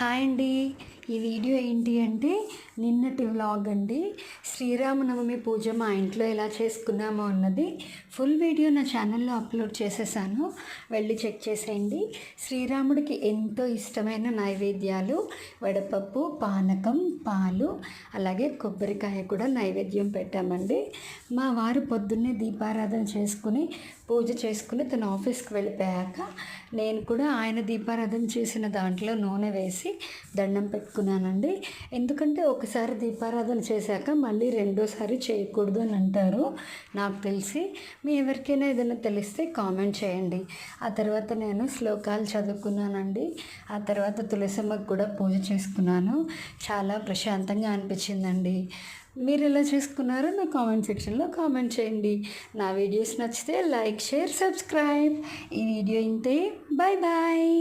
Hi అండి. ఈ video ఏంటి అంటే నిన్నటి వ్లాగ్ అండి. శ్రీరామనవమి పూజ మా ఇంట్లో ఎలా చేసుకున్నామో అన్నది ఫుల్ వీడియో నా ఛానల్లో అప్లోడ్ చేసేసాను, వెళ్ళి చెక్ చేసేయండి. శ్రీరాముడికి ఎంతో ఇష్టమైన నైవేద్యాలు వడపప్పు, పానకం, పాలు, అలాగే కొబ్బరికాయ కూడా నైవేద్యం పెట్టామండి. మా వారు పొద్దున్నే దీపారాధన చేసుకుని పూజ చేసుకుని తన ఆఫీస్కి వెళ్ళిపోయాక నేను కూడా ఆయన దీపారాధన చేసిన దాంట్లో నూనె వేసి దండం పెట్టుకున్నానండి. ఎందుకంటే ఒకసారి దీపారాధన చేశాక మళ్ళీ రెండోసారి చేయకూడదు అని అంటారు నాకు తెలిసి. మీ ఎవరికైనా ఏదైనా తెలిస్తే కామెంట్ చేయండి. ఆ తర్వాత నేను శ్లోకాలు చదువుకున్నానండి. ఆ తర్వాత తులసమ్మకు కూడా పూజ చేసుకున్నాను. చాలా ప్రశాంతంగా అనిపించిందండి. మీరు ఎలా చేసుకున్నారో నా కామెంట్ సెక్షన్లో కామెంట్ చేయండి. నా వీడియోస్ నచ్చితే లైక్, షేర్, సబ్స్క్రైబ్. ఈ వీడియో ఇంతే. Bye bye.